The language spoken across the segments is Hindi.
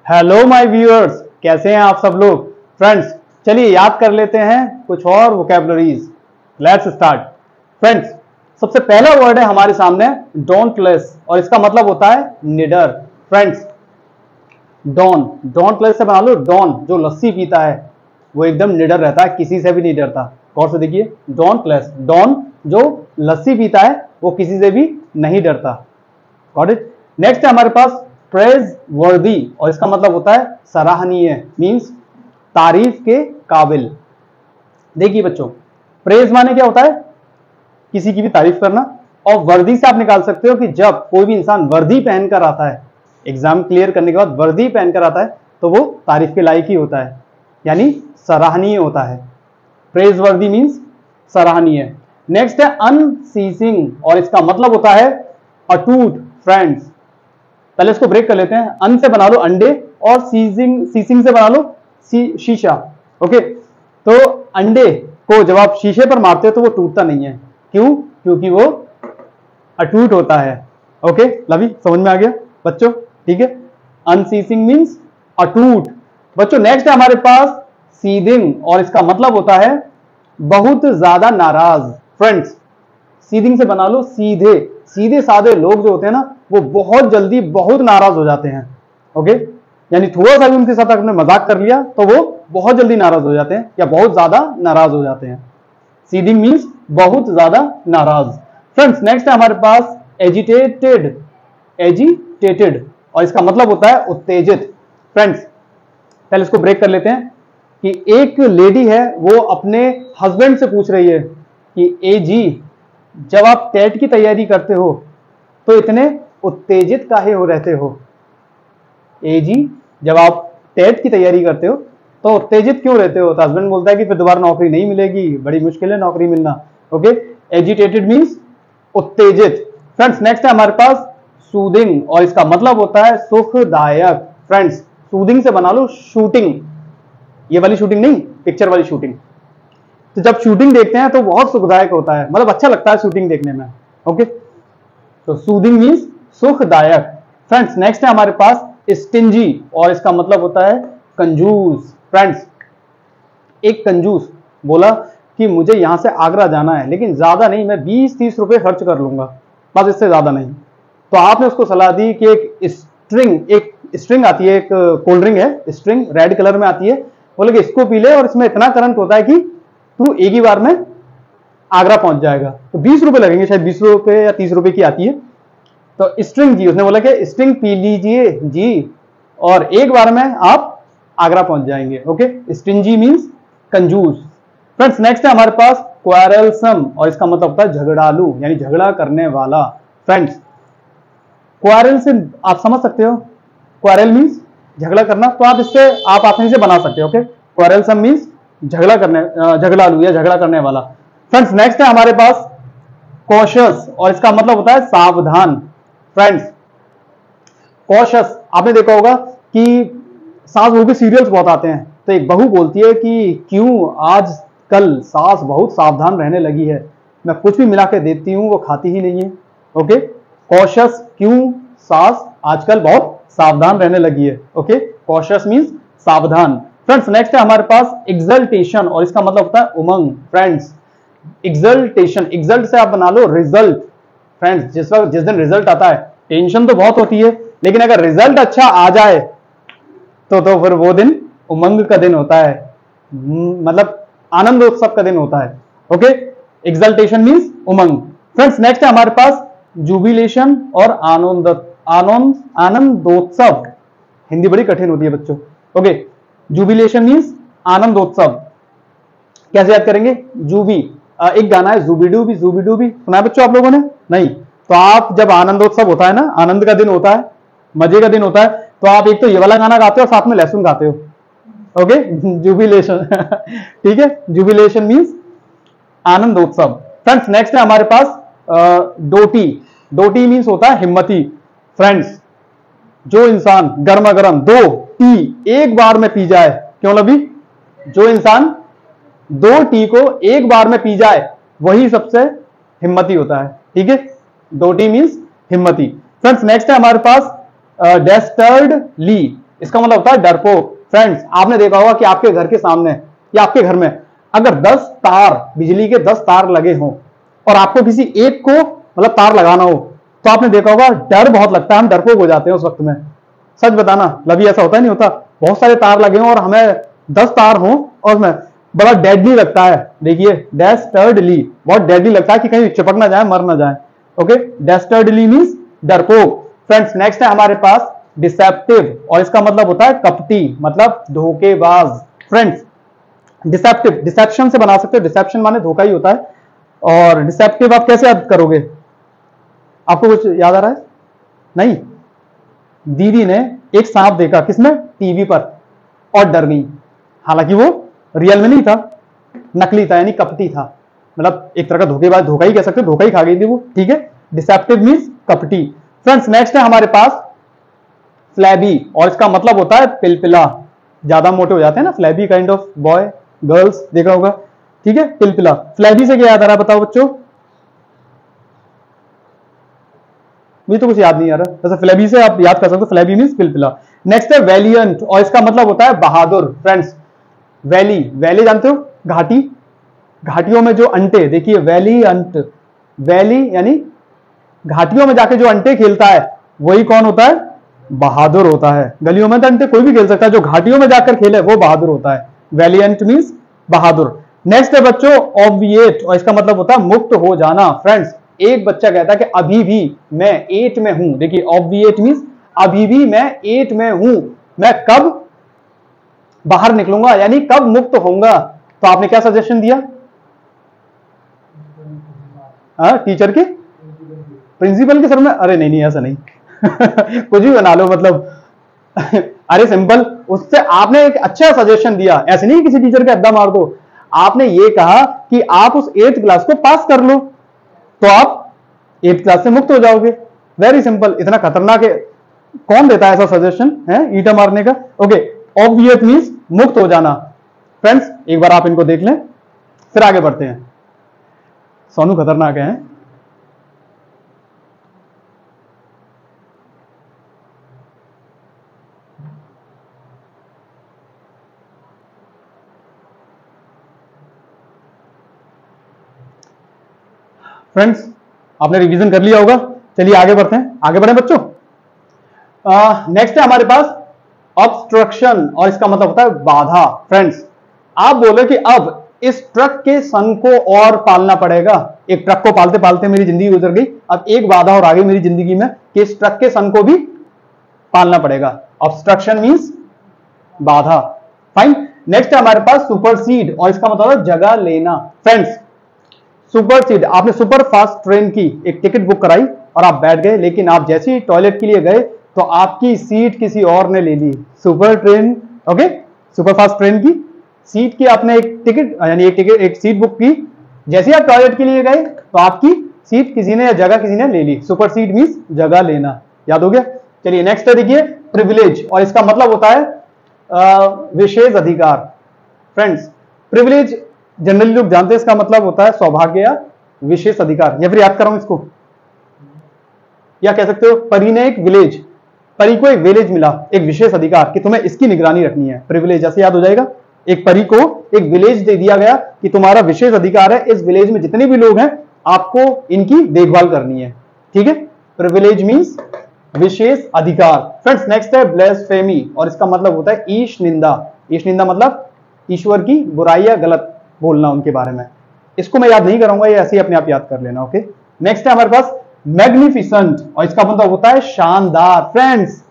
हेलो माय व्यूअर्स, कैसे हैं आप सब लोग। फ्रेंड्स चलिए याद कर लेते हैं कुछ और वोकैबुलरीज। Let's start. फ्रेंड्स सबसे पहला वर्ड है हमारे सामने डोंट लेस, और इसका मतलब होता है निडर। फ्रेंड्स डोंट लेस से बना लो डॉन, जो लस्सी पीता है वो एकदम निडर रहता है, किसी से भी नहीं डरता। गौर से देखिए, डोंट लेस, डॉन जो लस्सी पीता है वो किसी से भी नहीं डरता। Got it. नेक्स्ट है हमारे पास प्रेज वर्दी, और इसका मतलब होता है सराहनीय, मींस तारीफ के काबिल। देखिए बच्चों, प्रेज माने क्या होता है, किसी की भी तारीफ करना, और वर्दी से आप निकाल सकते हो कि जब कोई भी इंसान वर्दी पहनकर आता है, एग्जाम क्लियर करने के बाद वर्दी पहनकर आता है तो वो तारीफ के लायक ही होता है, यानी सराहनीय होता है। प्रेज वर्दी मींस सराहनीय। नेक्स्ट है अनसीसिंग, और इसका मतलब होता है अटूट। फ्रेंड्स पहले इसको ब्रेक कर लेते हैं। अन से बना लो अंडे, और सीसिंग से बना लो शीशा। ओके, तो अंडे को जब आप शीशे पर मारते हो तो वो टूटता नहीं है। क्यों? क्योंकि वो अटूट होता है। ओके लवी, समझ में आ गया बच्चों? ठीक है, अनसीसिंग मींस अटूट। बच्चों नेक्स्ट है हमारे पास सीदिंग, और इसका मतलब होता है बहुत ज्यादा नाराज। फ्रेंड्स सीदिंग से बना लो सीधे। सीधे साधे लोग जो होते हैं ना, वो बहुत जल्दी बहुत नाराज हो जाते हैं। ओके, यानी थोड़ा सा भी उनके साथ आपने मजाक कर लिया तो वो बहुत जल्दी नाराज हो जाते हैं, या बहुत ज्यादा नाराज हो जाते हैं। सीदिंग मींस बहुत ज्यादा नाराज। फ्रेंड्स नेक्स्ट है हमारे पास एजिटेटेड, एजिटेटेड, और इसका मतलब होता है उत्तेजित। फ्रेंड्स पहले इसको ब्रेक कर लेते हैं कि एक लेडी है, वो अपने हस्बैंड से पूछ रही है कि ए जी, जब आप टेट की तैयारी करते हो तो इतने उत्तेजित काहे हो रहते हो। ए जी, जब आप टेट की तैयारी करते हो तो उत्तेजित क्यों रहते हो। तो हस्बैंड बोलता है कि फिर दोबारा नौकरी नहीं मिलेगी, बड़ी मुश्किल है नौकरी मिलना। ओके, एजिटेटेड मींस उत्तेजित। फ्रेंड्स नेक्स्ट है हमारे पास सूदिंग, और इसका मतलब होता है सुखदायक। फ्रेंड्स सूदिंग से बना लो शूटिंग, ये वाली शूटिंग नहीं, पिक्चर वाली शूटिंग। तो जब शूटिंग देखते हैं तो बहुत सुखदायक होता है, मतलब अच्छा लगता है शूटिंग देखने में। ओके, तो सूदिंग मींस सुखदायक। फ्रेंड्स नेक्स्ट है हमारे पास स्टिंजी, और इसका मतलब होता है कंजूस। फ्रेंड्स एक कंजूस बोला कि मुझे यहां से आगरा जाना है, लेकिन ज्यादा नहीं, मैं 20-30 रुपए खर्च कर लूंगा, बस इससे ज्यादा नहीं। तो आपने उसको सलाह दी कि एक स्ट्रिंग आती है, एक कोल्ड ड्रिंक है स्ट्रिंग, रेड कलर में आती है, बोले कि इसको पी ले और इसमें इतना करंट होता है कि तू एक ही बार में आगरा पहुंच जाएगा। तो 20 रुपए लगेंगे, शायद 20 रुपए या 30 रुपए की आती है। तो स्ट्रिंग जी, उसने बोला कि स्ट्रिंग पी लीजिए जी, और एक बार में आप आगरा पहुंच जाएंगे। ओके, स्टिंजी मींस कंजूस। फ्रेंड्स नेक्स्ट है हमारे पास क्वारलसम, और इसका मतलब होता है झगड़ालू, यानी झगड़ा करने वाला। फ्रेंड्स क्वारल से आप समझ सकते हो, क्वारल मींस झगड़ा करना, तो आप इससे आप आसानी से बना सकते हो। ओके, क्वारलसम मींस झगड़ा करने, झगड़ालू या झगड़ा करने वाला। फ्रेंड्स नेक्स्ट है हमारे पास कॉशियस, और इसका मतलब होता है सावधान। फ्रेंड्स कॉशियस आपने देखा होगा कि सास बहू के सीरियल्स बहुत आते हैं, तो एक बहू बोलती है कि क्यों आज कल सास बहुत सावधान रहने लगी है, मैं कुछ भी मिला के देती हूं वो खाती ही नहीं है। ओके, कॉशियस, क्यों सास आजकल बहुत सावधान रहने लगी है। ओके, कॉशियस मींस सावधान। फ्रेंड्स नेक्स्ट है हमारे पास एक्सल्टेशन, और इसका मतलब होता है उमंग। फ्रेंड्स एक्सल्टेशन, एक्सल्ट से आप बना लो रिजल्ट। फ्रेंड्स जिस दिन रिजल्ट आता है टेंशन तो बहुत होती है, लेकिन अगर रिजल्ट अच्छा आ जाए तो फिर वो दिन उमंग का दिन होता है, मतलब आनंदोत्सव का दिन होता है। ओके, एक्सल्टेशन मींस उमंग। फ्रेंड्स नेक्स्ट है हमारे पास जुबिलेशन और आनंदोत्सव। हिंदी बड़ी कठिन होती है बच्चों। ओके, जुबिलेशन मींस आनंदोत्सव। कैसे याद करेंगे? जूबी, एक गाना है जूबी डूबी सुना है बच्चों आप लोगों ने? नहीं, तो आप जब आनंदोत्सव होता है ना, आनंद का दिन होता है, मजे का दिन होता है, तो आप एक तो ये वाला गाना गाते हो और साथ में लहसुन गाते हो। ओके, जुबिलेशन ठीक है, जुबिलेशन मींस आनंदोत्सव। फ्रेंड्स नेक्स्ट है हमारे पास डोटी। डोटी मींस होता है हिम्मती। फ्रेंड्स जो इंसान गर्मा गर्म 2 टी एक बार में पी जाए, क्यों लभी, जो इंसान 2 टी को एक बार में पी जाए वही सबसे हिम्मती होता है। ठीक है, 2 टी मींस हिम्मती। फ्रेंड्स नेक्स्ट है हमारे पास डेस्टर्डली, इसका मतलब होता है डरपोक। फ्रेंड्स, आपने देखा होगा कि आपके घर के सामने या आपके घर में अगर 10 तार, बिजली के 10 तार लगे हों और आपको किसी एक को मतलब तार लगाना हो, तो आपने देखा होगा डर बहुत लगता है, हम डरपोक हो जाते हैं उस वक्त में। सच बताना, कभी ऐसा होता नहीं होता? बहुत सारे तार लगे हों और हमें 10 तार हों और मैं बड़ा डेडली लगता है। देखिए, डेस्टर्डली, बहुत डेडली लगता है कि कहीं चिपक ना जाए, मर ना जाए। ओके, डेस्टर्डली मींस डरपोक। फ्रेंड्स, नेक्स्ट है हमारे पास डिसेप्टिव, और इसका मतलब होता है कपटी, मतलब धोखेबाज। फ्रेंड्स, डिसेप्टिव, डिसेप्शन से बना सकते हो, डिसेप्शन माने धोखा ही होता है। और डिसेप्टिव आप कैसे याद करोगे? आपको कुछ याद आ रहा है? नहीं? दीदी ने एक सांप देखा, किसमें? टीवी पर, और डर गई। हालांकि वो रियल में नहीं था, नकली था, यानी कपटी था। मतलब एक तरह का धोखेबाज, धोखा ही कह सकते हो, धोखा ही खा गई थी वो। ठीक है, डिसेप्टिव मींस कपटी। फ्रेंड्स, नेक्स्ट है हमारे पास फ्लैबी, और इसका मतलब होता है पिलपिला। ज्यादा मोटे हो जाते हैं ना, flabby kind of boy, girls, देखा होगा। ठीक है, पिलपिला। फ्लैबी से क्या याद आ रहा है बताओ बच्चों? मुझे तो कुछ याद नहीं आ रहा। वैसे फ्लैबी से आप याद कर सकते हो, फ्लैबी मींस पिलपिला। नेक्स्ट है वैलियंट, और इसका मतलब होता है बहादुर। फ्रेंड्स, वैली, वैली जानते हो? घाटी, घाटियों में जो अंटे, देखिए वैली अंट, वैली यानी घाटियों में जाके जो अंटे खेलता है वही कौन होता है? बहादुर होता है। गलियों में तो अंटे कोई भी खेल सकता है, जो घाटियों में जाकर खेले वो बहादुर होता है। वैलियंट मींस बहादुर। नेक्स्ट है बच्चों ऑब्विएट, और इसका मतलब होता है मुक्त हो जाना। फ्रेंड्स, एक बच्चा कहता है कि अभी भी मैं 8 में हूं। देखिए, ऑब्विएट मींस अभी भी मैं 8 में हूं, मैं कब बाहर निकलूंगा, यानी कब मुक्त होऊंगा। तो आपने क्या सजेशन दिया? टीचर के, प्रिंसिपल के सर में? अरे नहीं नहीं, ऐसा नहीं। कुछ भी बना लो, मतलब अरे सिंपल, उससे आपने एक अच्छा सजेशन दिया। ऐसे नहीं किसी टीचर का अड्डा मार दो, आपने ये कहा कि आप उस 8th क्लास को पास कर लो तो आप 8th क्लास से मुक्त हो जाओगे। Very simple. इतना खतरनाक है, कौन देता है ऐसा सजेशन है ईटा मारने का? ओके, ऑब्वियस मींस मुक्त हो जाना। फ्रेंड्स, एक बार आप इनको देख लें, फिर आगे बढ़ते हैं। सोनू खतरनाक है। फ्रेंड्स, आपने रिवीजन कर लिया होगा। चलिए आगे बढ़ते हैं, आगे बढ़े बच्चों। नेक्स्ट है हमारे पास ऑब्स्ट्रक्शन, और इसका मतलब होता है बाधा। फ्रेंड्स, आप बोले कि अब इस ट्रक के सन को और पालना पड़ेगा। एक ट्रक को पालते पालते मेरी जिंदगी गुजर गई, अब एक बाधा और आ गई मेरी जिंदगी में कि इस ट्रक के सन को भी पालना पड़ेगा। ऑब्स्ट्रक्शन मींस बाधा। फाइन। नेक्स्ट है हमारे पास सुपरसीड, और इसका मतलब है जगह लेना। फ्रेंड्स, सुपरसीड, आपने सुपर फास्ट ट्रेन की एक टिकट बुक कराई और आप बैठ गए, लेकिन आप जैसे ही टॉयलेट के लिए गए तो आपकी सीट किसी और ने ले ली। Super train, okay, super fast train की सीट की आपने एक टिकट, यानी एक सीट बुक की, जैसे ही आप टॉयलेट के लिए गए तो आपकी सीट किसी ने या जगह किसी ने ले ली। सुपरसीड मींस जगह लेना। याद हो गया? चलिए नेक्स्ट है, देखिए प्रिविलेज, और इसका मतलब होता है विशेष अधिकार। फ्रेंड्स, प्रिविलेज जनरली लोग जानते हैं, इसका मतलब होता है सौभाग्य या विशेष अधिकार। या फिर याद कराऊं इसको, या कह सकते हो परी ने एक विलेज, परी को एक विलेज मिला, एक विशेष अधिकार कि तुम्हें इसकी निगरानी रखनी है। प्रिविलेज ऐसे याद हो जाएगा। एक परी को एक विलेज दे दिया गया कि तुम्हारा विशेष अधिकार है, इस विलेज में जितने भी लोग हैं आपको इनकी देखभाल करनी है। ठीक है, प्रिविलेज मींस विशेष अधिकार। फ्रेंड्स, नेक्स्ट है ब्लेस्फेमी, और इसका मतलब होता है ईश निंदा। ईश निंदा मतलब ईश्वर की बुराई या गलत बोलना उनके बारे में। इसको मैं याद नहीं करूंगा, ये ऐसे ही अपने आप याद कर लेना। ओके, नेक्स्ट है हमारे पास मैग्निफिसेंट, और इसका मतलब होता है शानदार। फ्रेंड्स,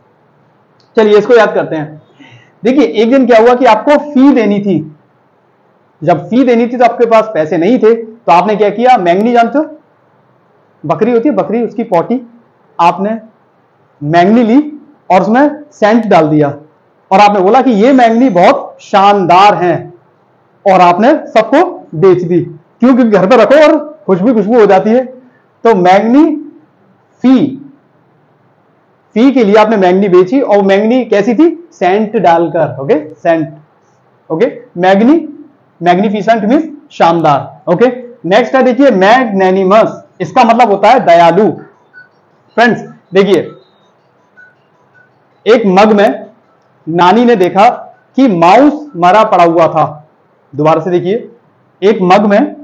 चलिए इसको याद करते हैं। देखिए, एक दिन क्या हुआ कि आपको फी देनी थी। जब फी देनी थी तो आपके पास पैसे नहीं थे, तो आपने क्या किया? मैंगनी जानते हो, बकरी होती है बकरी, उसकी पोटी, आपने मैंगनी ली और उसमें सेंट डाल दिया, और आपने बोला कि ये मैंगनी बहुत शानदार है, और आपने सबको बेच दी। क्यों? क्योंकि घर पर रखो और खुशबू हो जाती है। तो मैंगनी फी के लिए आपने मैंगनी बेची, और मैंगनी कैसी थी? सेंट डालकर। Okay, cent. Okay, magnificent means शानदार। ओके, नेक्स्ट है देखिए मैग्नेनिमस, इसका मतलब होता है दयालु। फ्रेंड्स, देखिए एक मग में नानी ने देखा कि माउस मरा पड़ा हुआ था। दोबारा से देखिए, एक मग में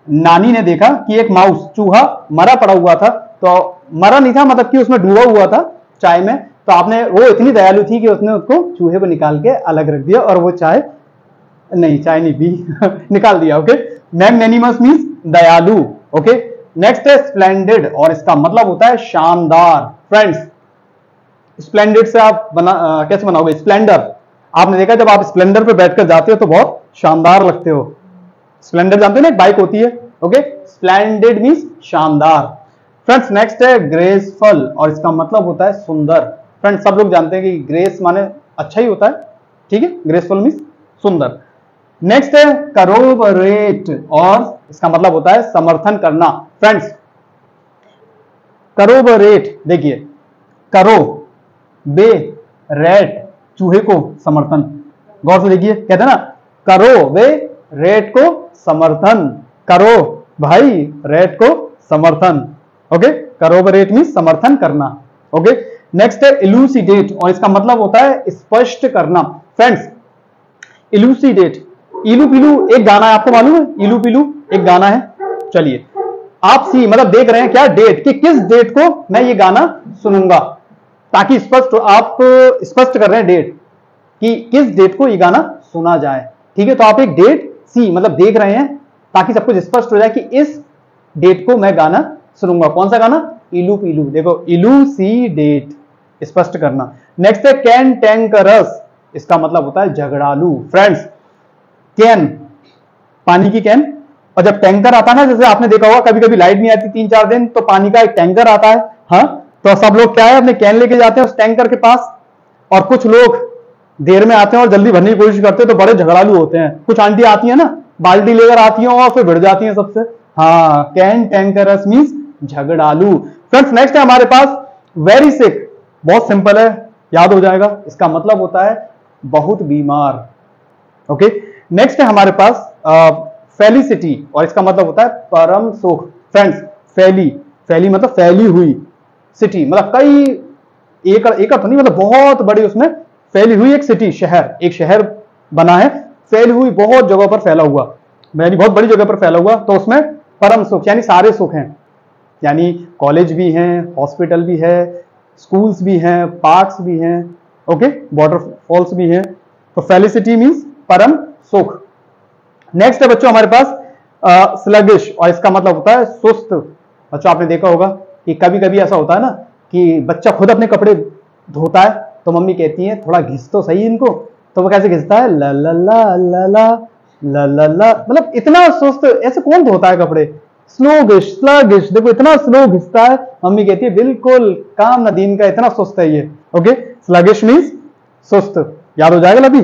नानी ने देखा कि एक माउस, चूहा मरा पड़ा हुआ था। तो मरा नहीं था, मतलब कि उसमें डूबा हुआ था चाय में। तो आपने, वो इतनी दयालु थी कि उसने उसको, चूहे को निकाल के अलग रख दिया और वो चाय नहीं पी निकाल दिया। ओके, मैग्नेनिमस मींस दयालु। ओके, नेक्स्ट है स्प्लेंडेड, और इसका मतलब होता है शानदार। फ्रेंड्स, स्प्लेंडेड से आप कैसे बनाओगे? स्प्लेंडर, आपने देखा जब आप स्प्लेंडर पे बैठकर जाते हो तो बहुत शानदार लगते हो। स्प्लेंडर जानते हो ना, एक बाइक होती है। ओके, स्प्लेंडेड मींस शानदार। फ्रेंड्स, नेक्स्ट है ग्रेसफुल, और इसका मतलब होता है सुंदर। फ्रेंड्स, सब लोग जानते हैं कि ग्रेस माने अच्छा ही होता है, ठीक है। ग्रेसफुल मींस सुंदर। नेक्स्ट है करोबरेट, और इसका मतलब होता है समर्थन करना। फ्रेंड्स, करोबरेट, देखिए, करो बे रेट, चूहे को समर्थन। गौर से देखिए, कहते हैं ना, करो बे रेट को समर्थन, करो भाई रेट को समर्थन। ओके, करोबरेट मींस समर्थन करना। ओके, नेक्स्ट है इलूसिडेट, और इसका मतलब होता है स्पष्ट करना। फ्रेंड्स, इलूसिडेट, इलू पिलू एक गाना है, आपको मालूम है? इलू पिलू एक गाना है। चलिए, आप सी मतलब देख रहे हैं क्या? डेट, कि किस डेट को मैं ये गाना सुनूंगा, ताकि स्पष्ट, आप स्पष्ट कर रहे हैं डेट, कि किस डेट को ये गाना सुना जाए। ठीक है, तो आप एक डेट सी मतलब देख रहे हैं, ताकि सब कुछ स्पष्ट हो जाए कि इस डेट को मैं गाना सुनूंगा। कौन सा गाना? इलू पिलू। देखो, इलू सी डेट, स्पष्ट करना। नेक्स्ट है कैंटेंकरस, इसका मतलब होता है झगड़ालू। फ्रेंड्स, कैन, पानी की कैन, और जब टैंकर आता है ना, जैसे आपने देखा होगा कभी कभी लाइट नहीं आती 3-4 दिन, तो पानी का एक टैंकर आता है। हाँ, तो सब लोग क्या है, अपने कैन लेके जाते हैं उस टैंकर के पास, और कुछ लोग देर में आते हैं और जल्दी भरने की कोशिश करते हैं, तो बड़े झगड़ालू होते हैं। कुछ आंटी आती है ना, बाल्टी लेकर आती हैं और फिर भिड़ जाती हैं सबसे। हाँ, कैंटेंकरस मींस झगड़ालू। फ्रेंड्स, नेक्स्ट है हमारे पास वेरी सिक, बहुत सिंपल है, याद हो जाएगा। इसका मतलब होता है बहुत बीमार। ओके, नेक्स्ट है हमारे पास फेलिसिटी, और इसका मतलब होता है परम सुख। फ्रेंड्स, फैली मतलब फैली हुई, सिटी मतलब कई एकड़ तो नहीं, मतलब बहुत बड़ी उसमें फैली हुई एक सिटी, शहर, एक शहर बना है, फैली हुई बहुत जगह पर फैला हुआ, यानी बहुत बड़ी जगह पर फैला हुआ। तो उसमें परम सुख यानी सारे सुख हैं, यानी कॉलेज भी हैं, हॉस्पिटल भी है, स्कूल्स भी हैं, पार्क्स भी हैं, ओके, वाटरफॉल्स भी हैं। तो फेलिसिटी मींस परम सुख। नेक्स्ट है बच्चों हमारे पास स्लगिश, और इसका मतलब होता है सुस्त। बच्चों, आपने देखा होगा कि कभी कभी ऐसा होता है ना कि बच्चा खुद अपने कपड़े धोता है, तो मम्मी कहती है थोड़ा घिस तो सही इनको, तो वो कैसे घिसता है? ला ला ला ला ला ला ला ला, मतलब इतना सुस्त, ऐसे कौन धोता है कपड़े? स्लगिश, देखो इतना स्लो घिसता है। मम्मी कहती है बिल्कुल काम नदीम का, इतना सुस्त है ये। ओके, स्लगिश मींस सुस्त, याद हो जाएगा अभी।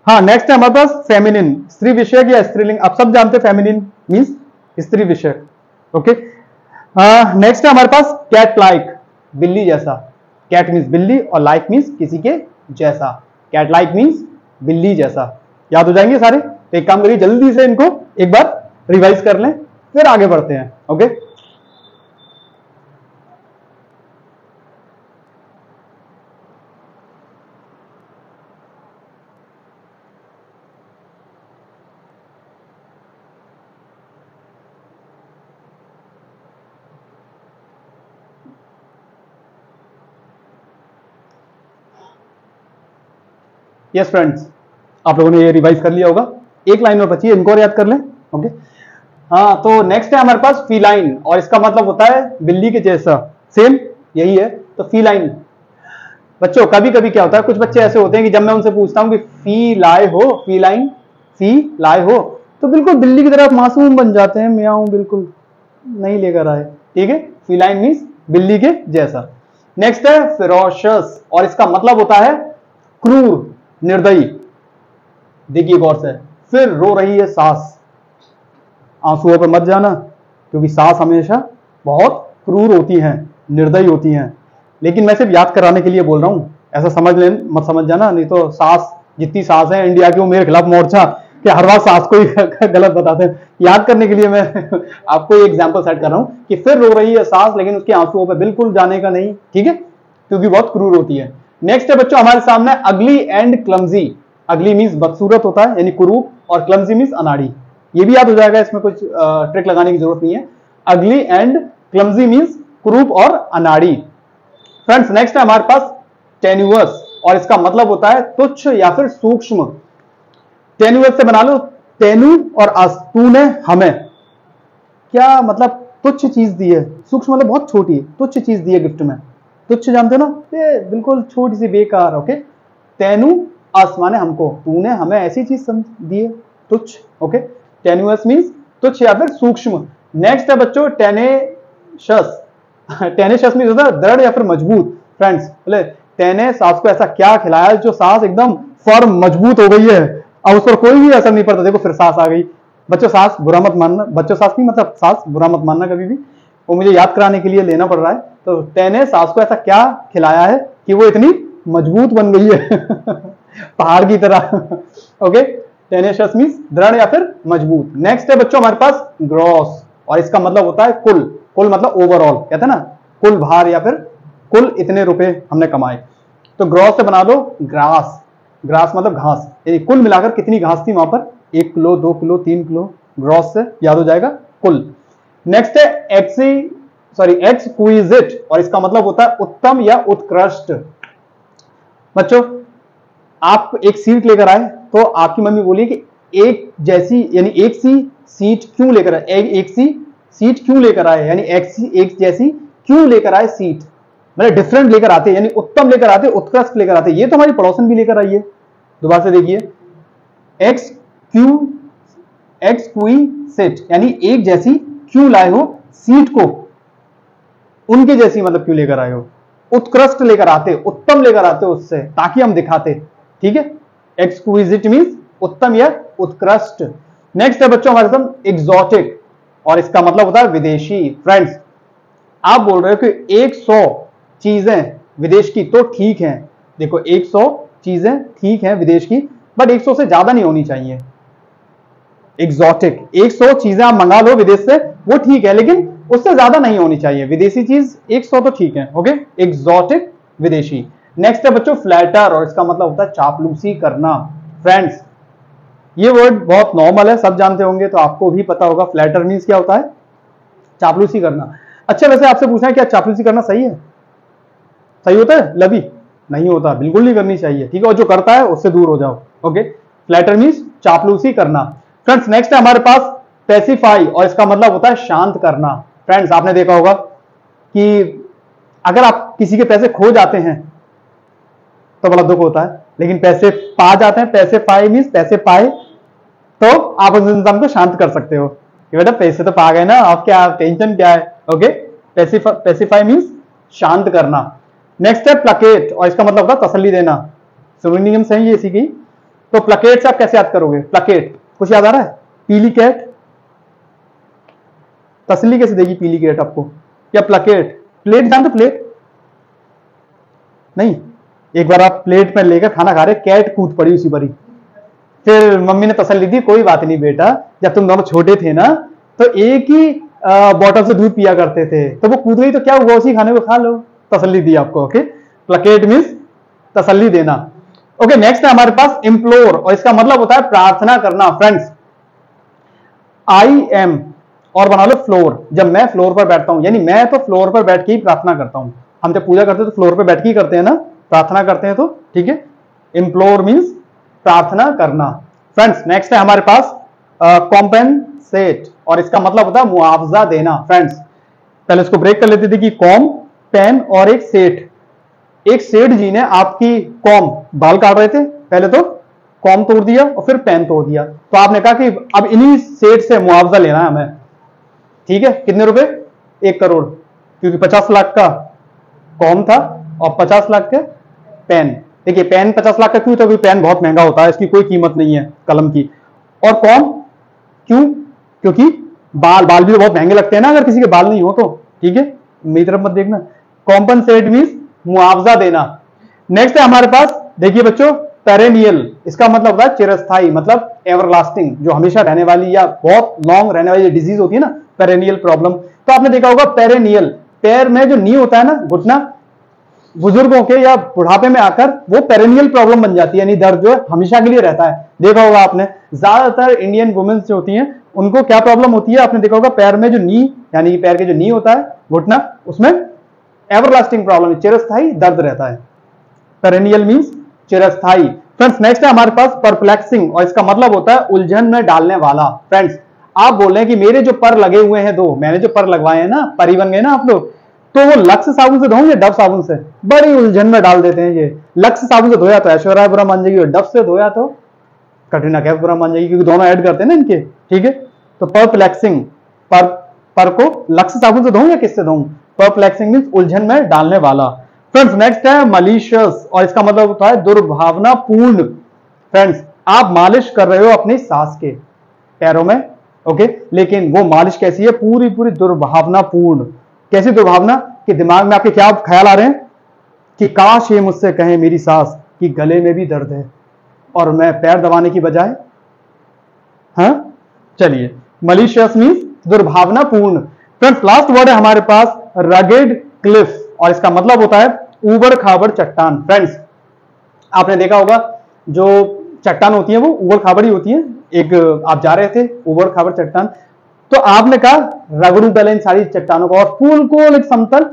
हाँ, नेक्स्ट है हमारे पास फेमिनिन, स्त्री विषयक या स्त्रीलिंग, आप सब जानते हैं फेमिनिन मींस स्त्री विषयक। ओके, नेक्स्ट है हमारे पास कैट लाइक, बिल्ली जैसा। कैट मींस बिल्ली और लाइक मींस किसी के जैसा। कैट लाइक मींस बिल्ली जैसा। याद हो जाएंगे सारे? तो एक काम करिए, जल्दी से इनको एक बार रिवाइज कर लें, फिर आगे बढ़ते हैं। ओके, यस फ्रेंड्स, आप लोगों ने ये रिवाइज कर लिया होगा। एक लाइन और बची है, इनको और याद कर लें। ओके, हाँ, तो नेक्स्ट है हमारे पास फीलाइन, और इसका मतलब होता है बिल्ली के जैसा, सेम यही है। तो फीलाइन, बच्चों कभी कभी क्या होता है, कुछ बच्चे ऐसे होते हैं कि जब मैं उनसे पूछता हूं कि फी लाए हो, फीलाइन, फी लाए हो, तो बिल्कुल बिल्ली की तरह मासूम बन जाते हैं, म्याऊं, बिल्कुल नहीं लेकर आए। ठीक है, फीलाइन मींस बिल्ली के जैसा। नेक्स्ट है फेरोशियस, और इसका मतलब होता है क्रूर, निर्दयी। देखिए गौर से, फिर रो रही है सास, आंसुओं पे मत जाना, क्योंकि सास हमेशा बहुत क्रूर होती हैं, निर्दयी होती हैं। लेकिन मैं सिर्फ याद कराने के लिए बोल रहा हूं, ऐसा समझ ले मत समझ जाना, नहीं तो सास, जितनी सास है इंडिया की, वो मेरे खिलाफ मोर्चा कि हर बार सास को ही गलत बताते हैं। याद करने के लिए मैं आपको एक एग्जांपल सेट कर रहा हूं कि फिर रो रही है सास, लेकिन उसके आंसुओं पे बिल्कुल जाने का नहीं, ठीक है, क्योंकि बहुत क्रूर होती है। नेक्स्ट है बच्चों हमारे सामने अगली एंड क्लमजी। अगली मीन्स बदसूरत होता है यानी कुरूप, और क्लमजी मीन्स अनाड़ी। ये भी याद हो जाएगा, इसमें कुछ ट्रिक लगाने की जरूरत नहीं है। अगली एंड क्लमजी मीन्स कुरूप और अनाड़ी। फ्रेंड्स नेक्स्ट है हमारे पास टेन्युअस, और इसका मतलब होता है तुच्छ या फिर सूक्ष्म। टेन्युअस से बना लो तेनु और अस, तूने हमें, क्या मतलब तुच्छ चीज दी है, सूक्ष्म मतलब बहुत छोटी, तुच्छ चीज दी है गिफ्ट में। तुच्छ जानते हो ना, ये बिल्कुल छोटी सी बेकार। ओके, तेनु अस माने हमको, तूने हमें ऐसी चीज दी है तुच्छ। ओके, टेन्युअस मीन्स तुच्छ या फिर सूक्ष्म। नेक्स्ट है बच्चों टेनेशस। टेनेशस मीन्स होता है दृढ़ या फिर मजबूत। फ्रेंड्स बोले तेने सास को ऐसा क्या खिलाया जो सास एकदम फर्म मजबूत हो गई है, अब उस पर कोई भी असर नहीं पड़ता। देखो फिर सास आ गई। बच्चों सास बुरा मत मानना, बच्चों सास नहीं मतलब सास बुरा मत मानना कभी भी, वो मुझे याद कराने के लिए लेना पड़ रहा है। तो तेने सास को ऐसा क्या खिलाया है कि वो इतनी मजबूत बन गई है पहाड़ की तरह। ओके, टेनेशस मींस दृढ़ या फिर मजबूत। नेक्स्ट है बच्चों हमारे पास ग्रॉस, और इसका मतलब होता है कुल। कुल मतलब ओवरऑल, कहते हैं ना कुल भार या फिर कुल इतने रुपए हमने कमाए। तो ग्रॉस से बना दो ग्रास। ग्रास मतलब घास, यानी कुल मिलाकर कितनी घास थी वहां पर, 1 किलो 2 किलो 3 किलो। ग्रॉस से याद हो जाएगा कुल। नेक्स्ट है एक्सक्विजिट, और इसका मतलब होता है उत्तम या उत्कृष्ट। बच्चों आप एक सीट लेकर आए तो आपकी मम्मी बोली कि एक जैसी यानी एक सी सीट क्यों लेकर आए, एक सी सीट क्यों लेकर आए, यानी एक जैसी क्यों लेकर आए सीट, मतलब डिफरेंट लेकर आते, यानी उत्तम लेकर आते, उत्कृष्ट लेकर आते। ये तो हमारी पड़ोसन भी लेकर आई है। दोबारा से देखिए, एक्सक्विजिट यानी एक जैसी क्यों लाए हो सीट को, उनके जैसी मतलब क्यों लेकर आए हो। उत्कृष्ट लेकर आते, उत्तम लेकर आते उससे, ताकि हम दिखाते। ठीक है, एक्सक्विजिट मींस उत्तम या उत्कृष्ट। नेक्स्ट है बच्चों हमारे साथ एक्सोटिक, और इसका मतलब होता है विदेशी। फ्रेंड्स आप बोल रहे हो कि 100 चीजें विदेश की तो ठीक है, देखो 100 चीजें ठीक है विदेश की, बट 100 से ज्यादा नहीं होनी चाहिए। एक्सोटिक 100 चीजें आप मंगा लो विदेश से, वो ठीक है, लेकिन उससे ज्यादा नहीं होनी चाहिए। विदेशी चीज 100 तो ठीक है। ओके, एक्सोटिक विदेशी। नेक्स्ट है बच्चों फ्लैटर, और इसका मतलब होता है चापलूसी करना। फ्रेंड्स ये वर्ड बहुत नॉर्मल है, सब जानते होंगे, तो आपको भी पता होगा फ्लैटर मींस क्या होता है, चापलूसी करना। अच्छा वैसे आपसे पूछना है क्या चापलूसी करना सही है, सही होता है लवी, नहीं होता, बिल्कुल नहीं करनी चाहिए। ठीक है, और जो करता है उससे दूर हो जाओ। ओके, फ्लैटर मींस चापलूसी करना। फ्रेंड्स नेक्स्ट है हमारे पास पेसिफाई, और इसका मतलब होता है शांत करना। फ्रेंड्स आपने देखा होगा कि अगर आप किसी के पैसे खो जाते हैं तो बड़ा दुख होता है, लेकिन पैसे पा जाते हैं, पैसे पाए मींस पैसे पाए, तो आप उस इंसान को शांत कर सकते हो कि बेटा पैसे तो पा गए ना, आप क्या टेंशन क्या है। ओके, पेसिफाई मींस शांत करना। नेक्स्ट है प्लकेट, और इसका मतलब होता है तसल्ली देना। सिनोनिम्स हैं ये इसी की। तो प्लकेट से आप कैसे याद करोगे, प्लकेट कुछ याद आ रहा है, पीली कैट, तसल्ली कैसे देगी पीली कैट आपको, या प्लकेट, प्लेट जानते, प्लेट नहीं, एक बार आप प्लेट में लेकर खाना खा रहे, कैट कूद पड़ी उसी पर ही, फिर मम्मी ने तसल्ली दी, कोई बात नहीं बेटा, जब तुम दोनों छोटे थे ना तो एक ही बॉटल से दूध पिया करते थे, तो वो कूद गई तो क्या हुआ, उसी खाने को खा लो, तसल्ली दी आपको। ओके, प्लकेट मींस तसल्ली देना। ओके, नेक्स्ट है हमारे पास इम्प्लोर, और इसका मतलब होता है प्रार्थना करना। फ्रेंड्स आई एम और बना लो फ्लोर, जब मैं फ्लोर पर बैठता हूं, यानी मैं तो फ्लोर पर बैठ के ही प्रार्थना करता हूं। हम जब पूजा करते हैं तो फ्लोर पर बैठ के ही करते हैं ना, प्रार्थना करते हैं तो। ठीक है, इम्प्लोर मींस प्रार्थना करना। फ्रेंड्स नेक्स्ट है हमारे पास कॉम्पेंसेट, और इसका मतलब होता है मुआवजा देना। फ्रेंड्स पहले इसको ब्रेक कर लेते थे कि कॉम पेन और एक सेठ। एक सेठ जी ने आपकी कॉम, बाल काट रहे थे, पहले तो कॉम तोड़ दिया और फिर पेन तोड़ दिया, तो आपने कहा कि अब इन्हीं सेठ से मुआवजा लेना है हमें। ठीक है, कितने रुपए, 1 करोड़, क्योंकि 50 लाख का कॉम था और 50 लाख के पेन। देखिए पेन 50 लाख का क्यों था, क्योंकि पेन बहुत महंगा होता है, इसकी कोई कीमत नहीं है कलम की। और कॉम क्यों, क्योंकि बाल भी तो बहुत महंगे लगते हैं ना अगर किसी के बाल नहीं हो तो। ठीक है, मेरी तरफ मत देखना। कॉम्पनसेट मींस मुआवजा देना। नेक्स्ट है हमारे पास, देखिए बच्चों पेरेनियल, इसका मतलब होता है चिरस्थाई, मतलब एवरलास्टिंग, जो हमेशा रहने वाली या बहुत लॉन्ग रहने वाली डिजीज होती है ना, पेरेनियल प्रॉब्लम। तो आपने देखा होगा पेरेनियल, पैर में जो नी होता है ना, घुटना, बुजुर्गों के या बुढ़ापे में आकर वो पेरेनियल प्रॉब्लम बन जाती है, यानी दर्द जो है हमेशा के लिए रहता है। देखा होगा आपने, ज्यादातर इंडियन वुमेन्स जो होती हैं उनको क्या प्रॉब्लम होती है, आपने देखा होगा पैर में जो नी, यानी पैर के जो नी होता है, घुटना, उसमें एवरलास्टिंग प्रॉब्लम, चिरस्थायी दर्द रहता है। पेरेनियल मींस चिरस्थायी। फ्रेंड्स नेक्स्ट है हमारे पास परप्लेक्सिंग, और इसका मतलब होता है उलझन में डालने वाला। फ्रेंड्स आप बोल रहे हैं कि मेरे जो पर लगे हुए हैं दो, मैंने जो पर लगवाए हैं ना, परी बन गए ना आप लोग, तो वो लक्स साबुन से धोऊं या डव साबुन से? बड़ी उलझन में डाल देते हैं ये। लक्स साबुन से धोया तो ऐश्वर्या बुरा मान जाएगी, और डव से धोया तो कटरीना कैफ बुरा मान जाएगी, क्योंकि दोनों ऐड करते हैं ना इनके। ठीक है, तो परप्लेक्सिंग, पर को लक्स साबुन से धोऊं या किससे धोऊं? परप्लेक्सिंग मींस उलझन में डालने वाला। फ्रेंड्स नेक्स्ट है मलिशियस, और इसका मतलब होता है दुर्भावनापूर्ण। फ्रेंड्स आप मालिश कर रहे हो अपनी सास के पैरों में, ओके, लेकिन वो मालिश कैसी है? पूरी पूरी दुर्भावनापूर्ण। कैसी दुर्भावना? कि दिमाग में आपके क्या ख्याल आ रहे हैं कि काश ये मुझसे कहे मेरी सास कि गले में भी दर्द है, और मैं पैर दबाने की बजाय, हाँ चलिए, मलिशियस मींस दुर्भावनापूर्ण। फ्रेंड्स लास्ट वर्ड है हमारे पास रगेड क्लिफ, और इसका मतलब होता है ऊबड़ खाबड़ चट्टान। फ्रेंड्स आपने देखा होगा जो चट्टान होती है वो ऊबड़ खाबड़ ही होती है। एक आप जा रहे थे ऊबड़ खाबड़ चट्टान, तो आपने कहा रगड़ू पहले इन सारी चट्टानों को और पूल को एक समतल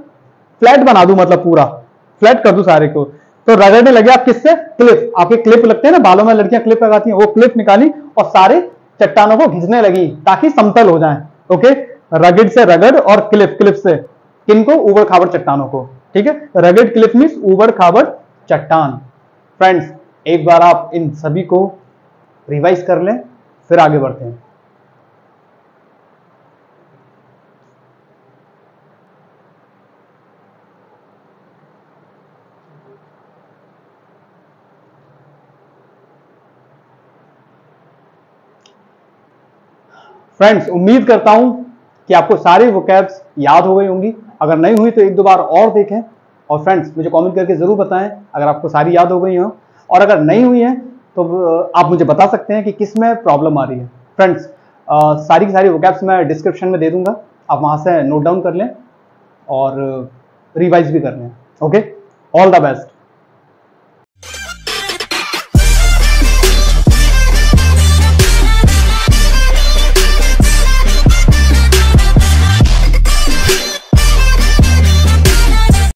फ्लैट बना दूं, मतलब पूरा फ्लैट कर दूं सारे को। तो रगड़ने लगे आप किससे? क्लिप। आपके क्लिप लगते हैं ना बालों में, लड़कियां क्लिप लगाती हैं, वो क्लिप निकाली और सारे चट्टानों को घिसने लगी ताकि समतल हो जाए। ओके, रगड़ से रगड़ और क्लिप, क्लिप से किनको? ऊबड़ खाबड़ चट्टानों को। ठीक है, रगड़ क्लिप मींस ऊबड़ खाबड़ चट्टान। फ्रेंड्स एक बार आप इन सभी को रिवाइज कर लें, फिर आगे बढ़ते हैं। फ्रेंड्स उम्मीद करता हूं कि आपको सारी वोकैब्स याद हो गई होंगी। अगर नहीं हुई तो एक दो बार और देखें, और फ्रेंड्स मुझे कमेंट करके जरूर बताएं अगर आपको सारी याद हो गई हो, और अगर नहीं हुई है तो आप मुझे बता सकते हैं कि किस में प्रॉब्लम आ रही है। फ्रेंड्स सारी की सारी वोकैब्स मैं डिस्क्रिप्शन में दे दूंगा, आप वहां से नोट डाउन कर लें और रिवाइज भी कर लें। Okay, all the best.